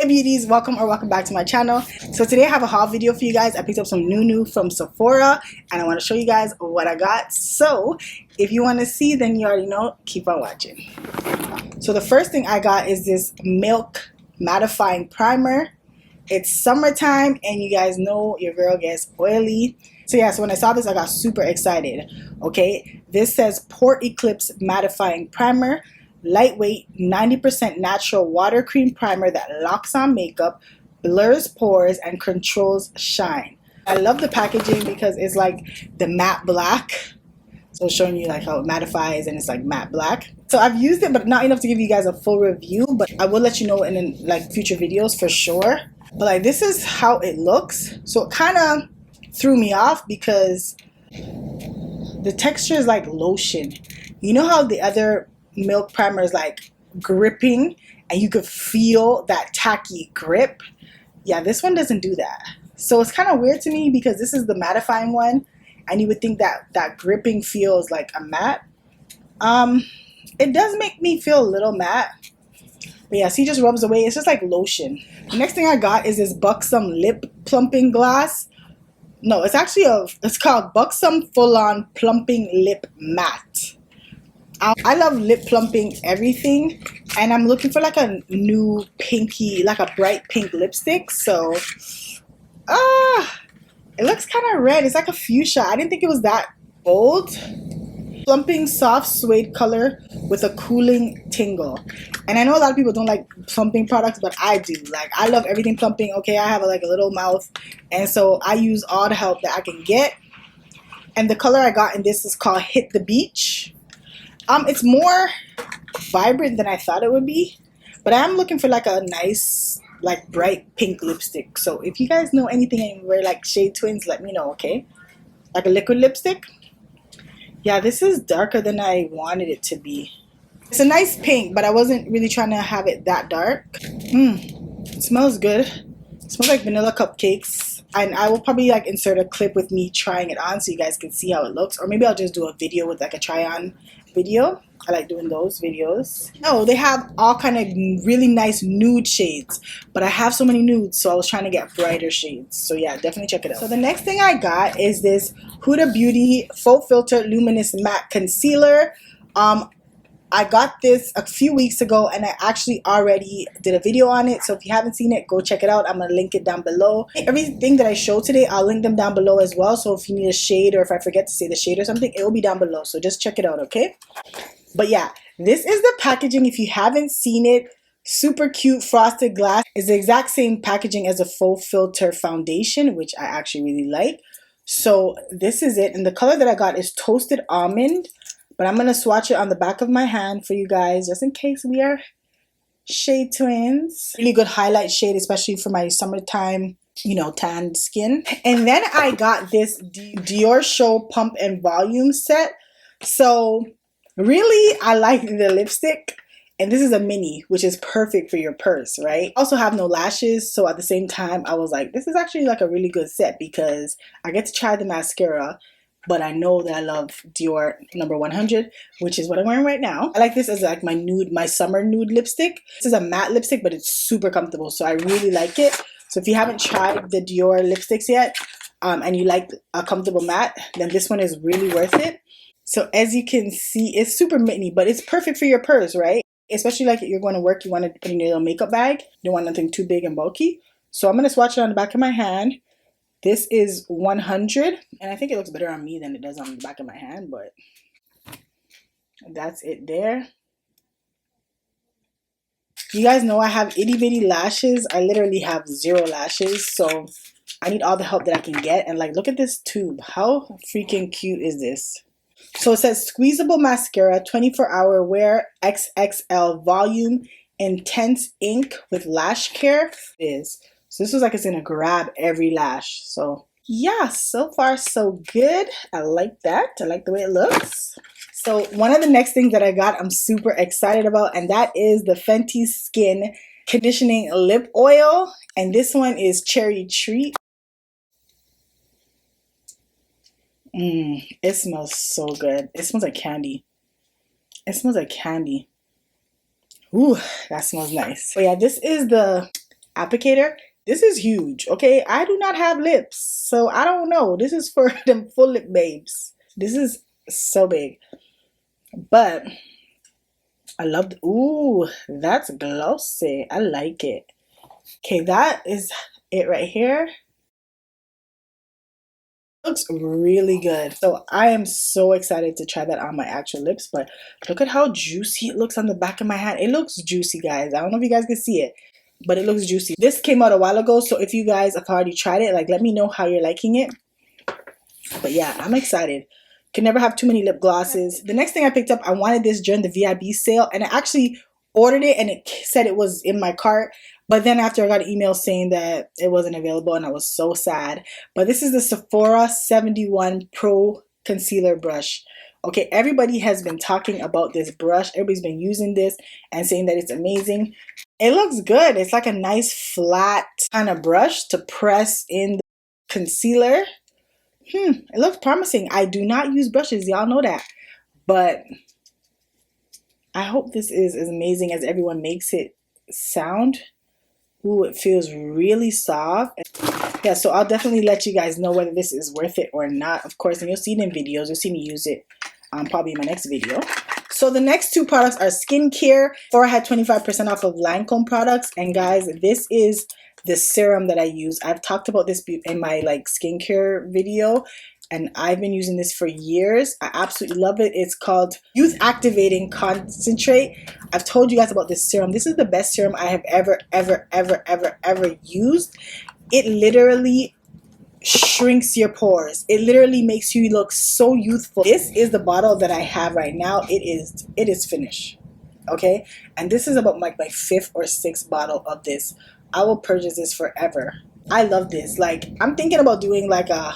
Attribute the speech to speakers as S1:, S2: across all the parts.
S1: Hey beauties, welcome back to my channel. So today I have a haul video for you guys. I picked up some new from Sephora and I want to show you guys what I got. So if you want to see, then you already know, keep on watching. So the first thing I got is this Milk Mattifying Primer. It's summertime and you guys know your girl gets oily. So yeah, so when I saw this I got super excited. Okay, this says Pore Eclipse Mattifying Primer. Lightweight, 90% natural water cream primer that locks on makeup, blurs pores, and controls shine. I love the packaging because it's like the matte black. So it's showing you like how it mattifies and it's like matte black. So I've used it, but not enough to give you guys a full review, but I will let you know in like future videos for sure. But like this is how it looks. So it kind of threw me off because the texture is like lotion. You know how the other Milk primer is like gripping and you could feel that tacky grip? Yeah, this one doesn't do that. So it's kind of weird to me because this is the mattifying one and you would think that that gripping feels like a matte. It does make me feel a little matte, but yeah, see, just rubs away. It's just like lotion. The next thing I got is this Buxom lip plumping gloss. No, it's actually it's called Buxom Full On Plumping Lip Matte. I love lip plumping everything, and I'm looking for like a new pinky, like a bright pink lipstick. So it looks kind of red. It's like a fuchsia. I didn't think it was that bold. Plumping soft suede color with a cooling tingle. And I know a lot of people don't like plumping products, but I do. Like, I love everything plumping. Okay, I have like a little mouth, and so I use all the help that I can get. And the color I got in this is called Hit the Beach. It's more vibrant than I thought it would be, but I'm looking for like a nice, like bright pink lipstick. So if you guys know anything and wear like shade twins, let me know, okay? Like a liquid lipstick. Yeah, this is darker than I wanted it to be. It's a nice pink, but I wasn't really trying to have it that dark. It smells good. It smells like vanilla cupcakes. And I will probably like insert a clip with me trying it on so you guys can see how it looks. Or maybe I'll just do a video with like a try on video. I like doing those videos. Oh, they have all kind of really nice nude shades, but I have so many nudes, so I was trying to get brighter shades. So yeah, definitely check it out. So the next thing I got is this Huda Beauty Faux Filter Luminous Matte Concealer. I got this a few weeks ago and I actually already did a video on it. So if you haven't seen it, go check it out. I'm going to link it down below. Everything that I showed today, I'll link them down below as well. So if you need a shade or if I forget to say the shade or something, it will be down below. So just check it out, okay? But yeah, this is the packaging. If you haven't seen it, super cute frosted glass. It's the exact same packaging as a Faux Filter foundation, which I actually really like. So this is it. And the color that I got is Toasted Almond. But I'm going to swatch it on the back of my hand for you guys, just in case we are shade twins. Really good highlight shade, especially for my summertime, you know, tanned skin. And then I got this Diorshow Pump and Volume set. So really, I like the lipstick. And this is a mini, which is perfect for your purse, right? I also have no lashes. So at the same time, I was like, this is actually like a really good set because I get to try the mascara. But I know that I love Dior number 100, which is what I'm wearing right now. I like this as like my summer nude lipstick. This is a matte lipstick, but it's super comfortable. So I really like it. So if you haven't tried the Dior lipsticks yet, and you like a comfortable matte, then this one is really worth it. So as you can see, it's super mini, but it's perfect for your purse, right? Especially like if you're going to work, you want to put in your little makeup bag. You don't want nothing too big and bulky. So I'm going to swatch it on the back of my hand. This is 100, and I think it looks better on me than it does on the back of my hand, but that's it there. You guys know I have itty bitty lashes. I literally have 0 lashes, so I need all the help that I can get. And like, look at this tube. How freaking cute is this? So it says squeezable mascara, 24-hour wear, XXL volume, intense ink with lash care. So this is like it's gonna grab every lash. So yeah, so far so good. I like that. I like the way it looks. So one of the next things that I got, I'm super excited about, and that is the Fenty Skin Conditioning Lip Oil. And this one is Cherry Treat. It smells so good. It smells like candy. It smells like candy. Ooh, that smells nice. But yeah, this is the applicator. This is huge, okay? I do not have lips, so I don't know. This is for them full lip babes. This is so big. But I love ooh, that's glossy. I like it. Okay, that is it right here. Looks really good. So I am so excited to try that on my actual lips. But look at how juicy it looks on the back of my hand. It looks juicy, guys. I don't know if you guys can see it, but it looks juicy. This came out a while ago, so if you guys have already tried it, like, let me know how you're liking it. But yeah, I'm excited. Can never have too many lip glosses. The next thing I picked up, I wanted this during the VIB sale, and I actually ordered it and it said it was in my cart. But then after I got an email saying that it wasn't available, and I was so sad. But this is the Sephora 71 Pro Concealer Brush. Okay, everybody has been talking about this brush. Everybody's been using this and saying that it's amazing. It looks good. It's like a nice flat kind of brush to press in the concealer. It looks promising. I do not use brushes. Y'all know that. But I hope this is as amazing as everyone makes it sound. Ooh, it feels really soft. Yeah, so I'll definitely let you guys know whether this is worth it or not. Of course, and you'll see it in videos. You'll see me use it probably in my next video. So the next two products are skincare. Sephora had 25% off of Lancôme products. And guys, this is the serum that I use. I've talked about this in my like skincare video, and I've been using this for years. I absolutely love it. It's called Youth Activating Concentrate. I've told you guys about this serum. This is the best serum I have ever used. It literally shrinks your pores. It literally makes you look so youthful. This is the bottle that I have right now. It is finished. Okay, and this is about like my 5th or 6th bottle of this. I will purchase this forever. I love this. Like, I'm thinking about doing like a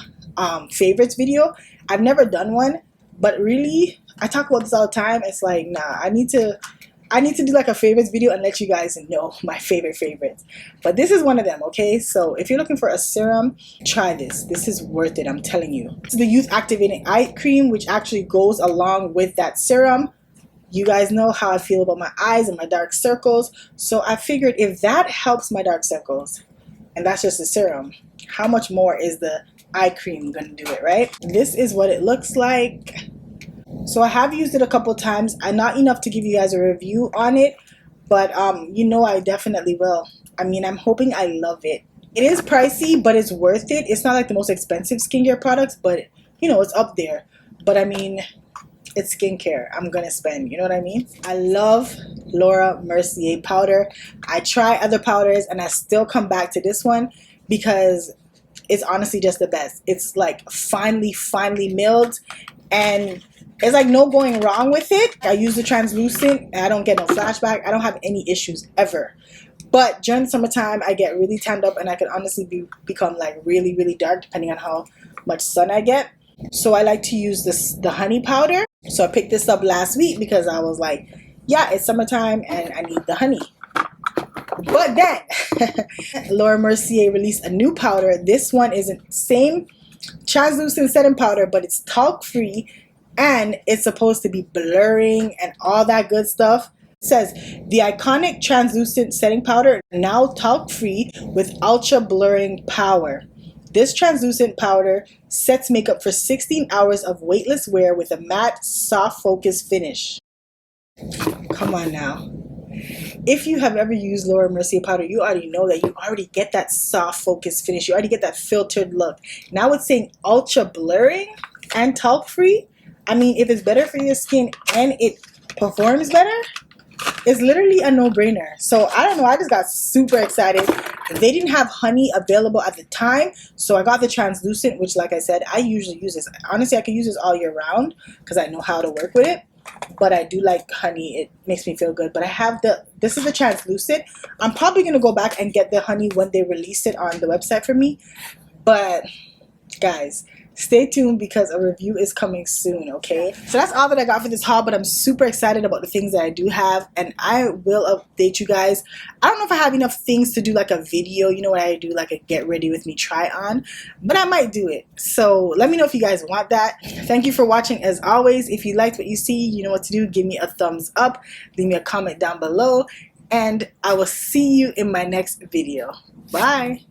S1: favorites video. I've never done one, but really, I talk about this all the time. It's like, nah, I need to do like a favorites video and let you guys know my favorites. But this is one of them, okay? So if you're looking for a serum, try this. This is worth it, I'm telling you. It's the Youth Activating Eye Cream, which actually goes along with that serum. You guys know how I feel about my eyes and my dark circles. So I figured if that helps my dark circles, and that's just the serum, how much more is the eye cream gonna do it, right? This is what it looks like. So I have used it a couple times. I'm not enough to give you guys a review on it, but you know I definitely will. I mean, I'm hoping I love it. It is pricey, but it's worth it. It's not like the most expensive skincare products, but you know, it's up there. But I mean, it's skincare. I'm gonna spend, you know what I mean? I love Laura Mercier powder. I try other powders and I still come back to this one because it's honestly just the best. It's like finely milled, and there's like no going wrong with it. I use the translucent and I don't get no flashback. I don't have any issues ever. But during the summertime, I get really tanned up and I can honestly become like really dark depending on how much sun I get. So I like to use the honey powder. So I picked this up last week because I was like, yeah, it's summertime and I need the honey. But then Laura Mercier released a new powder. This one isn't the same translucent setting powder, but it's talc-free and it's supposed to be blurring and all that good stuff. It says the iconic translucent setting powder, now talc-free with ultra blurring power. This translucent powder sets makeup for 16 hours of weightless wear with a matte, soft focus finish. Come on now. If you have ever used Laura Mercier powder, you already know that you already get that soft focus finish. You already get that filtered look. Now it's saying ultra blurring and talc free. I mean, if it's better for your skin and it performs better, it's literally a no-brainer. So I don't know, I just got super excited. They didn't have honey available at the time, so I got the translucent, which like I said, I usually use this. Honestly, I can use this all year round because I know how to work with it. But I do like honey. It makes me feel good. But I have this is the translucent. I'm probably going to go back and get the honey when they release it on the website for me. But guys, stay tuned because a review is coming soon, okay? So that's all that I got for this haul, but I'm super excited about the things that I do have, and I will update you guys. I don't know if I have enough things to do like a video, you know what I do, like a get ready with me try on, but I might do it. So let me know if you guys want that. Thank you for watching as always. If you liked what you see, you know what to do. Give me a thumbs up, leave me a comment down below, and I will see you in my next video. Bye.